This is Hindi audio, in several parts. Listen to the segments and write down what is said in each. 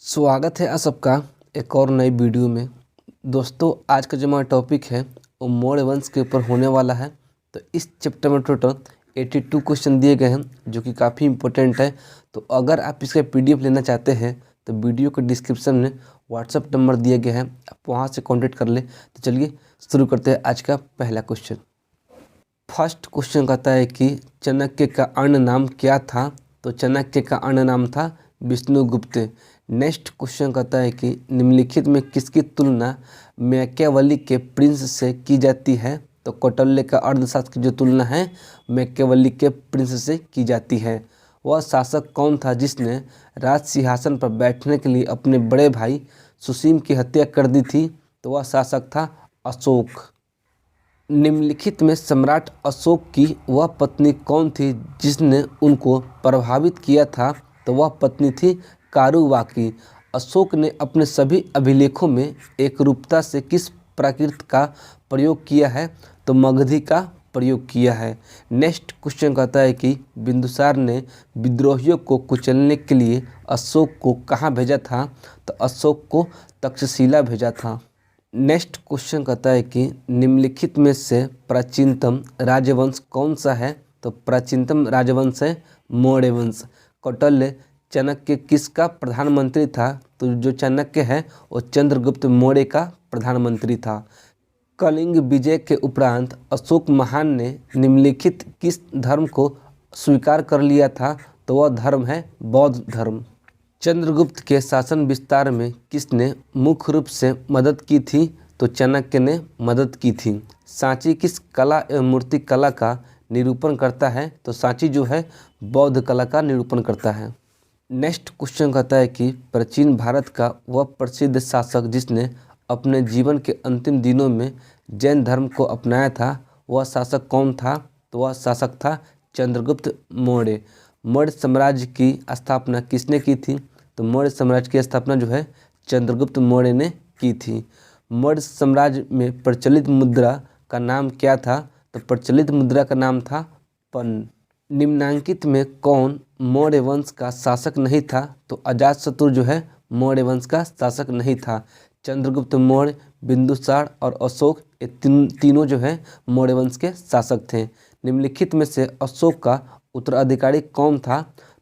स्वागत है आप सबका एक और नई वीडियो में। दोस्तों, आज का जो हमारा टॉपिक है वो मौर्य वंश के ऊपर होने वाला है। तो इस चैप्टर में टोटल 82 क्वेश्चन दिए गए हैं जो कि काफ़ी इंपॉर्टेंट है। तो अगर आप इसका PDF लेना चाहते हैं तो वीडियो के डिस्क्रिप्शन में व्हाट्सएप नंबर दिए गए हैं, आप वहाँ से कॉन्टेक्ट कर ले। तो चलिए शुरू करते हैं आज का पहला क्वेश्चन। फर्स्ट क्वेश्चन कहता है कि चाणक्य का अन्य नाम क्या था। तो चाणक्य का अन्य नाम था विष्णुगुप्त। नेक्स्ट क्वेश्चन कहता है कि निम्नलिखित में किसकी तुलना मैकियावेली के प्रिंस से की जाती है। तो कौटिल्य का अर्थशास्त्र की जो तुलना है मैकियावेली के प्रिंस से की जाती है। वह शासक कौन था जिसने राज सिंहासन पर बैठने के लिए अपने बड़े भाई सुसीम की हत्या कर दी थी। तो वह शासक था अशोक। निम्नलिखित में सम्राट अशोक की वह पत्नी कौन थी जिसने उनको प्रभावित किया था। तो वह पत्नी थी कारुवाकी। अशोक ने अपने सभी अभिलेखों में एकरूपता से किस प्राकृत का प्रयोग किया है। तो मगधी का प्रयोग किया है। नेक्स्ट क्वेश्चन कहता है कि बिंदुसार ने विद्रोहियों को कुचलने के लिए अशोक को कहाँ भेजा था। तो अशोक को तक्षशिला भेजा था। नेक्स्ट क्वेश्चन कहता है कि निम्नलिखित में से प्राचीनतम राजवंश कौन सा है। तो प्राचीनतम राजवंश है मौर्य वंश। कौटिल्य चाणक्य किसका प्रधानमंत्री था। तो जो चाणक्य है वो चंद्रगुप्त मौर्य का प्रधानमंत्री था। कलिंग विजय के उपरांत अशोक महान ने निम्नलिखित किस धर्म को स्वीकार कर लिया था। तो वह धर्म है बौद्ध धर्म। चंद्रगुप्त के शासन विस्तार में किसने मुख्य रूप से मदद की थी। तो चाणक्य ने मदद की थी। सांची किस कला एवं मूर्ति कला का निरूपण करता है। तो सांची जो है बौद्ध कला का निरूपण करता है। नेक्स्ट क्वेश्चन कहता है कि प्राचीन भारत का वह प्रसिद्ध शासक जिसने अपने जीवन के अंतिम दिनों में जैन धर्म को अपनाया था वह शासक कौन था। तो वह शासक था चंद्रगुप्त मौर्य। मौर्य साम्राज्य की स्थापना किसने की थी। तो मौर्य साम्राज्य की स्थापना जो है चंद्रगुप्त मौर्य ने की थी। मौर्य साम्राज्य में प्रचलित मुद्रा का नाम क्या था। तो प्रचलित मुद्रा का नाम था पन्न। निम्नांकित में कौन मौर्य वंश का शासक नहीं था। तो अजातशत्रु जो है मौर्य वंश का शासक नहीं था। चंद्रगुप्त मौर्य, बिंदुसार और अशोक ये तीनों जो है मौर्य वंश के शासक थे। निम्नलिखित में से अशोक का उत्तराधिकारी कौन था।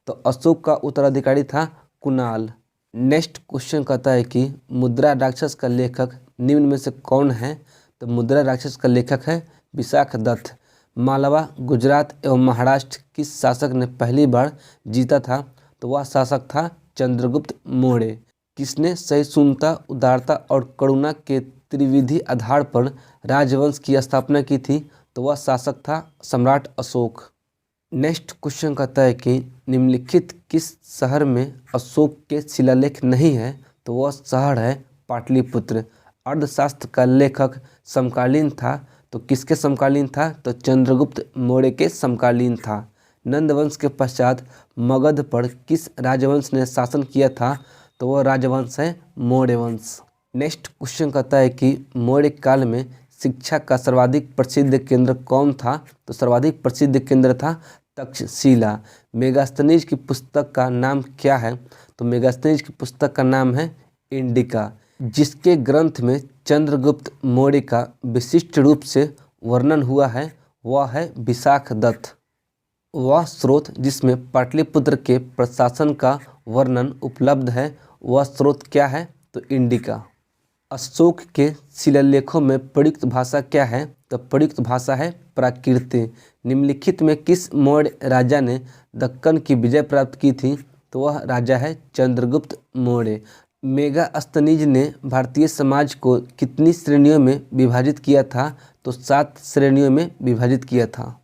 तो अशोक का उत्तराधिकारी था कुणाल। नेक्स्ट क्वेश्चन कहता है कि मुद्रा राक्षस का लेखक निम्न में से कौन है। तो मुद्रा राक्षस का लेखक है विशाखदत्त। मालवा, गुजरात एवं महाराष्ट्र किस शासक ने पहली बार जीता था। तो वह शासक था चंद्रगुप्त मौर्य। किसने सहिष्णुता, उदारता और करुणा के त्रिविधि आधार पर राजवंश की स्थापना की थी। तो वह शासक था सम्राट अशोक। नेक्स्ट क्वेश्चन कहता है कि निम्नलिखित किस शहर में अशोक के शिलालेख नहीं है। तो वह शहर है पाटलिपुत्र। अर्थशास्त्र का लेखक समकालीन था। तो किसके समकालीन था। तो चंद्रगुप्त मौर्य के समकालीन था। नंद वंश के पश्चात मगध पर किस राजवंश ने शासन किया था। तो वह राजवंश है मौर्य वंश। नेक्स्ट क्वेश्चन कहता है कि मौर्य काल में शिक्षा का सर्वाधिक प्रसिद्ध केंद्र कौन था। तो सर्वाधिक प्रसिद्ध केंद्र था तक्षशिला। मेगास्थनीज की पुस्तक का नाम क्या है। तो मेगास्थनीज की पुस्तक का नाम है इंडिका। जिसके ग्रंथ में चंद्रगुप्त मौर्य का विशिष्ट रूप से वर्णन हुआ है वह है विशाखदत्त। वह स्रोत जिसमें पाटलिपुत्र के प्रशासन का वर्णन उपलब्ध है वह स्रोत क्या है। तो इंडिका। अशोक के शिलालेखों में प्रयुक्त भाषा क्या है। तो प्रयुक्त भाषा है प्राकृत। निम्नलिखित में किस मौर्य राजा ने दक्कन की विजय प्राप्त की थी। तो वह राजा है चंद्रगुप्त मौर्य। मेगास्थनीज ने भारतीय समाज को कितनी श्रेणियों में विभाजित किया था। तो 7 श्रेणियों में विभाजित किया था।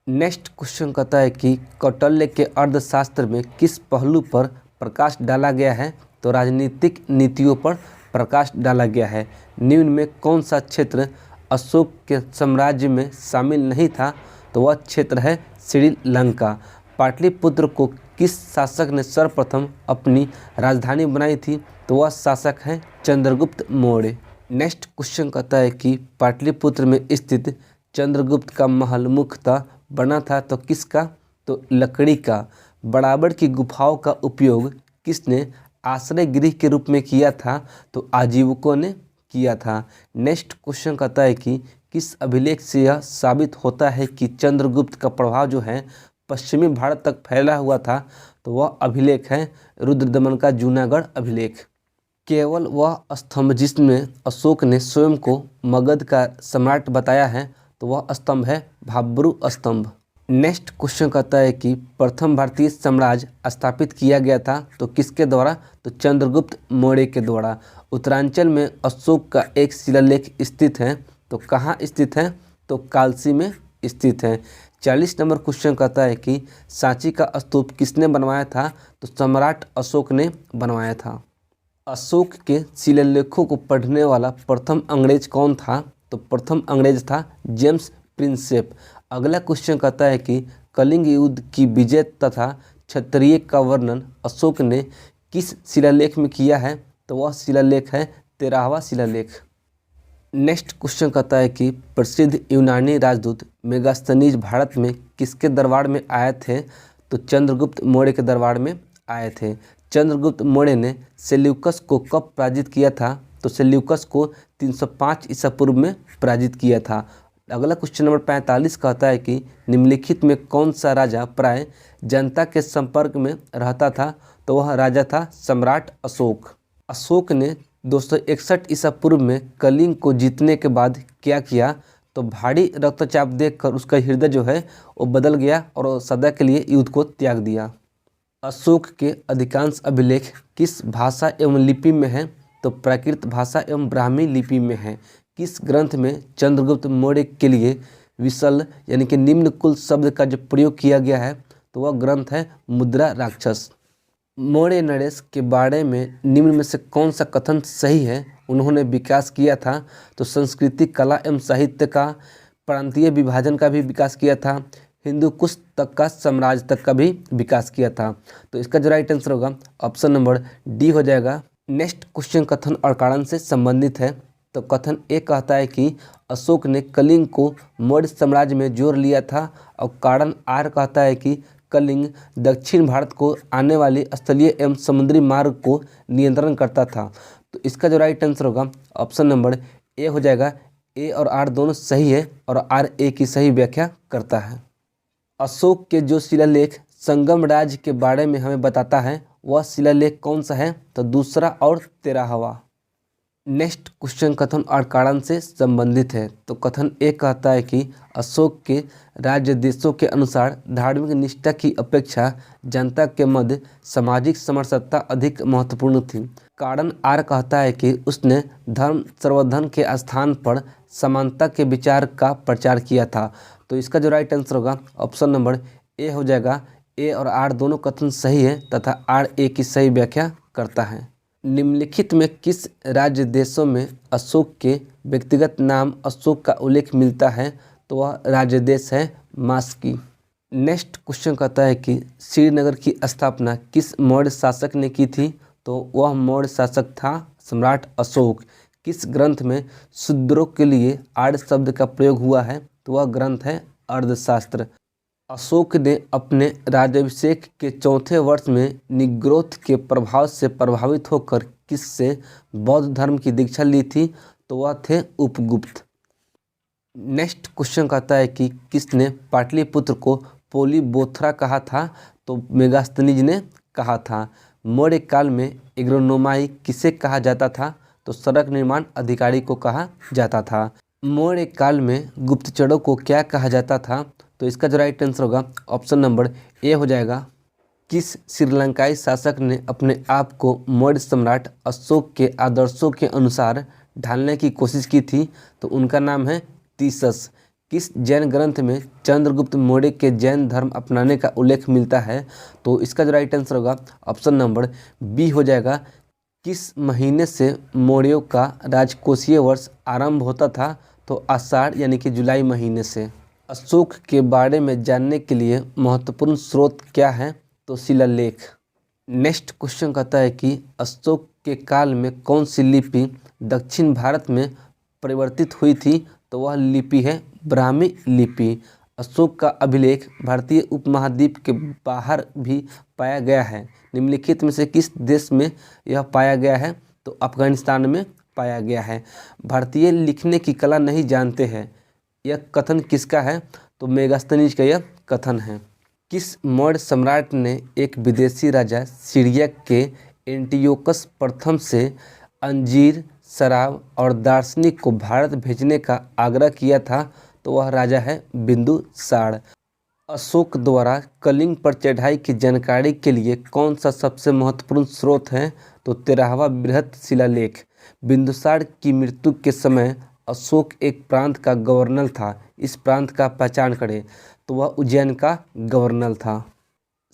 नेक्स्ट क्वेश्चन कहता है कि कौटिल्य के अर्थशास्त्र में किस पहलू पर प्रकाश डाला गया है। तो राजनीतिक नीतियों पर प्रकाश डाला गया है। निम्न में कौन सा क्षेत्र अशोक के साम्राज्य में शामिल नहीं था। तो वह क्षेत्र है श्रीलंका। पाटलिपुत्र को किस शासक ने सर्वप्रथम अपनी राजधानी बनाई थी। तो वह शासक है चंद्रगुप्त मौर्य। नेक्स्ट क्वेश्चन कहता है कि पाटलिपुत्र में स्थित चंद्रगुप्त का महल मुख्यतः बना था तो किसका। तो लकड़ी का। बराबर की गुफाओं का उपयोग किसने आश्रय गृह के रूप में किया था तो आजीवकों ने किया था। नेक्स्ट क्वेश्चन कहता है कि किस अभिलेख से यह साबित होता है कि चंद्रगुप्त का प्रभाव जो है पश्चिमी भारत तक फैला हुआ था, तो वह अभिलेख है रुद्रदमन का जूनागढ़ अभिलेख। केवल वह स्तंभ जिसमें अशोक ने स्वयं को मगध का सम्राट बताया है तो वह स्तंभ है भाब्रू स्तंभ। नेक्स्ट क्वेश्चन कहता है कि प्रथम भारतीय साम्राज्य स्थापित किया गया था तो किसके द्वारा, तो चंद्रगुप्त मौर्य के द्वारा। उत्तरांचल में अशोक का एक शिलालेख स्थित है तो कहाँ स्थित है, तो कालसी में स्थित है। 40 नंबर क्वेश्चन कहता है कि सांची का स्तूप किसने बनवाया था, तो सम्राट अशोक ने बनवाया था। अशोक के शिलालेखों को पढ़ने वाला प्रथम अंग्रेज कौन था, तो प्रथम अंग्रेज था जेम्स प्रिंसेप। अगला क्वेश्चन कहता है कि कलिंग युद्ध की विजय तथा क्षत्रिय का वर्णन अशोक ने किस शिलालेख में किया है, तो वह शिलालेख है 13वां शिलालेख। नेक्स्ट क्वेश्चन कहता है कि प्रसिद्ध यूनानी राजदूत मेगास्थनीज भारत में किसके दरबार में आए थे, तो चंद्रगुप्त मौर्य के दरबार में आए थे। चंद्रगुप्त मौर्य ने सेल्यूकस को कब पराजित किया था, तो सेल्यूकस को 305 ईसा पूर्व में पराजित किया था। अगला क्वेश्चन नंबर 45 कहता है कि निम्नलिखित में कौन सा राजा प्राय जनता के संपर्क में रहता था, तो वह राजा था सम्राट अशोक। अशोक ने 261 ईसा पूर्व में कलिंग को जीतने के बाद क्या किया, तो भारी रक्तचाप देखकर उसका हृदय जो है वो बदल गया और सदा के लिए युद्ध को त्याग दिया। अशोक के अधिकांश अभिलेख किस भाषा एवं लिपि में हैं, तो प्राकृत भाषा एवं ब्राह्मी लिपि में है। किस ग्रंथ में चंद्रगुप्त मौर्य के लिए विसल यानी कि निम्न कुल शब्द का जो प्रयोग किया गया है, तो वह ग्रंथ है मुद्रा राक्षस। मौर्य नरेश के बारे में निम्न में से कौन सा कथन सही है, उन्होंने विकास किया था, तो संस्कृति कला एवं साहित्य का, प्रांतीय विभाजन का भी विकास किया था, हिंदू कुश तक का साम्राज्य तक का भी विकास किया था। तो इसका जो राइट आंसर होगा ऑप्शन नंबर डी हो जाएगा। नेक्स्ट क्वेश्चन कथन और कारण से संबंधित है। तो कथन ए कहता है कि अशोक ने कलिंग को मौर्य साम्राज्य में जोड़ लिया था, और कारण आर कहता है कि कलिंग दक्षिण भारत को आने वाली स्थलीय एवं समुद्री मार्ग को नियंत्रण करता था। तो इसका जो राइट आंसर होगा ऑप्शन नंबर ए हो जाएगा। ए और आर दोनों सही है और आर ए की सही व्याख्या करता है। अशोक के जो शिलालेख संगम राज्य के बारे में हमें बताता है वह शिलालेख कौन सा है, तो दूसरा और 13वां। नेक्स्ट क्वेश्चन कथन और कारण से संबंधित है। तो कथन ए कहता है कि अशोक के राज्य देशों के अनुसार धार्मिक निष्ठा की अपेक्षा जनता के मध्य सामाजिक समरसता अधिक महत्वपूर्ण थी। कारण आर कहता है कि उसने धर्म सर्वधन के स्थान पर समानता के विचार का प्रचार किया था। तो इसका जो राइट आंसर होगा ऑप्शन नंबर ए हो जाएगा। ए और आर दोनों कथन सही है तथा आर ए की सही व्याख्या करता है। निम्नलिखित में किस राज्य देशों में अशोक के व्यक्तिगत नाम अशोक का उल्लेख मिलता है, तो वह राज्य देश है मास्की। नेक्स्ट क्वेश्चन कहता है कि श्रीनगर की स्थापना किस मौर्य शासक ने की थी, तो वह मौर्य शासक था सम्राट अशोक। किस ग्रंथ में शूद्रों के लिए आर्य शब्द का प्रयोग हुआ है, तो वह ग्रंथ है अर्थशास्त्र। अशोक ने अपने राज्याभिषेक के 4थे वर्ष में निग्रोध के प्रभाव से प्रभावित होकर किससे बौद्ध धर्म की दीक्षा ली थी, तो वह थे उपगुप्त। नेक्स्ट क्वेश्चन कहता है कि किसने पाटलिपुत्र को पोलीबोथरा कहा था, तो मेगास्थनीज ने कहा था। मौर्य काल में एग्रोनोमाई किसे कहा जाता था, तो सड़क निर्माण अधिकारी को कहा जाता था। मौर्य काल में गुप्तचरों को क्या कहा जाता था, तो इसका जो राइट आंसर होगा ऑप्शन नंबर ए हो जाएगा। किस श्रीलंकाई शासक ने अपने आप को मौर्य सम्राट अशोक के आदर्शों के अनुसार ढालने की कोशिश की थी, तो उनका नाम है तीसस। किस जैन ग्रंथ में चंद्रगुप्त मौर्य के जैन धर्म अपनाने का उल्लेख मिलता है, तो इसका जो राइट आंसर होगा ऑप्शन नंबर बी हो जाएगा। किस महीने से मौर्यों का राजकोषीय वर्ष आरंभ होता था, तो आषाढ़ यानी कि जुलाई महीने से। अशोक के बारे में जानने के लिए महत्वपूर्ण स्रोत क्या है, तो शिलालेख। नेक्स्ट क्वेश्चन कहता है कि अशोक के काल में कौन सी लिपि दक्षिण भारत में परिवर्तित हुई थी, तो वह लिपि है ब्राह्मी लिपि। अशोक का अभिलेख भारतीय उपमहाद्वीप के बाहर भी पाया गया है। निम्नलिखित में से किस देश में यह पाया गया है? तो अफगानिस्तान में पाया गया है। भारतीय लिखने की कला नहीं जानते हैं, यह कथन किसका है? तो मेगास्थनीज का यह कथन है। किस मौर्य सम्राट ने एक विदेशी राजा सीरिया के एंटियोकस प्रथम से अंजीर, शराब और दार्शनिक को भारत भेजने का आग्रह किया था? तो वह राजा है बिंदुसार। अशोक द्वारा कलिंग पर चढ़ाई की जानकारी के लिए कौन सा सबसे महत्वपूर्ण स्रोत है? तो 13वां बृहत शिलालेख। बिंदुसार की मृत्यु के समय अशोक एक प्रांत का गवर्नर था। इस प्रांत का पहचान करें, तो वह उज्जैन का गवर्नर था।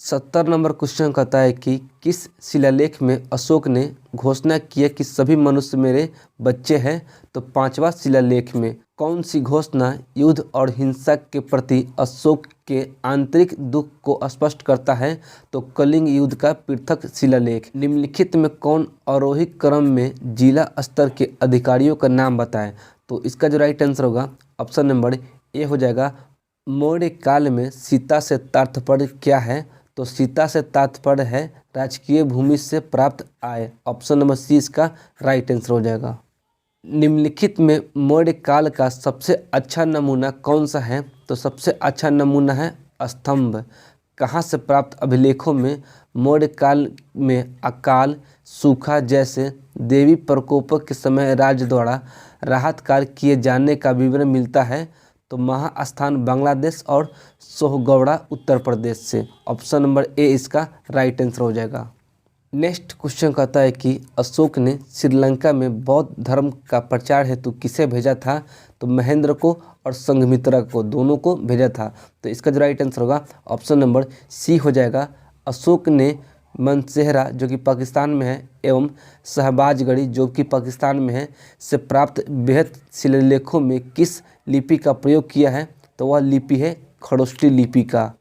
70 नंबर क्वेश्चन कहता है कि किस शिलालेख में अशोक ने घोषणा की कि सभी मनुष्य मेरे बच्चे हैं? तो 5वां शिलालेख में। कौन सी घोषणा युद्ध और हिंसा के प्रति अशोक के आंतरिक दुख को स्पष्ट करता है? तो कलिंग युद्ध का पृथक शिलालेख। निम्नलिखित में कौन आरोही क्रम में जिला स्तर के अधिकारियों का नाम बताएं? तो इसका जो राइट आंसर होगा ऑप्शन नंबर ए हो जाएगा। मौर्य काल में सीता से तात्पर्य क्या है? तो सीता से तात्पर्य है राजकीय भूमि से प्राप्त आय। ऑप्शन नंबर सी इसका राइट आंसर हो जाएगा। निम्नलिखित में मौर्य काल का सबसे अच्छा नमूना कौन सा है? तो सबसे अच्छा नमूना है स्तंभ। कहाँ से प्राप्त अभिलेखों में मौर्य काल में अकाल, सूखा जैसे देवी प्रकोपों के समय राज्य द्वारा राहत कार्य किए जाने का विवरण मिलता है? तो महास्थान बांग्लादेश और सोहगौड़ा उत्तर प्रदेश से। ऑप्शन नंबर ए इसका राइट आंसर हो जाएगा। नेक्स्ट क्वेश्चन कहता है कि अशोक ने श्रीलंका में बौद्ध धर्म का प्रचार हेतु किसे भेजा था? तो महेंद्र को और संघमित्रा को, दोनों को भेजा था। तो इसका जो राइट आंसर होगा ऑप्शन नंबर सी हो जाएगा। अशोक ने मनसेहरा जो कि पाकिस्तान में है एवं शहबाजगढ़ी जो कि पाकिस्तान में है से प्राप्त बृहत शिलालेखों में किस लिपि का प्रयोग किया है? तो वह लिपि है खड़ोष्ठी लिपि का।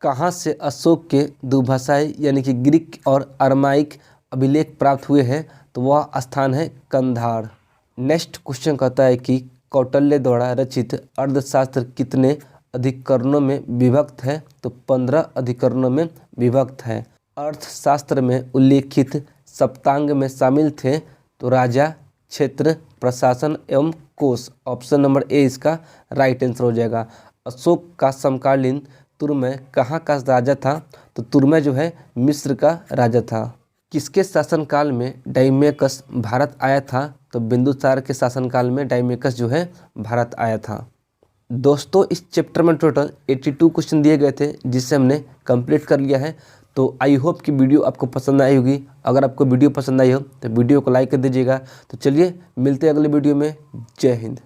कहाँ से अशोक के दुभाषाई यानी कि ग्रीक और अरमाइक अभिलेख प्राप्त हुए हैं? तो वह स्थान है कंधार। नेक्स्ट क्वेश्चन कहता है कि कौटिल्य द्वारा रचित अर्थशास्त्र कितने अधिकरणों में विभक्त है? तो 15 अधिकरणों में विभक्त है। अर्थशास्त्र में उल्लेखित सप्तांग में शामिल थे? तो राजा, क्षेत्र, प्रशासन एवं कोश। ऑप्शन नंबर ए इसका राइट आंसर हो जाएगा। अशोक का समकालीन तुर्मय कहाँ का राजा था? तो तुर्मय जो है मिस्र का राजा था। किसके शासनकाल में डायमेकस भारत आया था? तो बिंदुसार के शासनकाल में डायमेकस जो है भारत आया था। दोस्तों इस चैप्टर में टोटल 82 क्वेश्चन दिए गए थे जिसे हमने कंप्लीट कर लिया है। तो आई होप कि वीडियो आपको पसंद आई होगी। अगर आपको वीडियो पसंद आई हो तो वीडियो को लाइक कर दीजिएगा। तो चलिए मिलते हैं अगले वीडियो में। जय हिंद।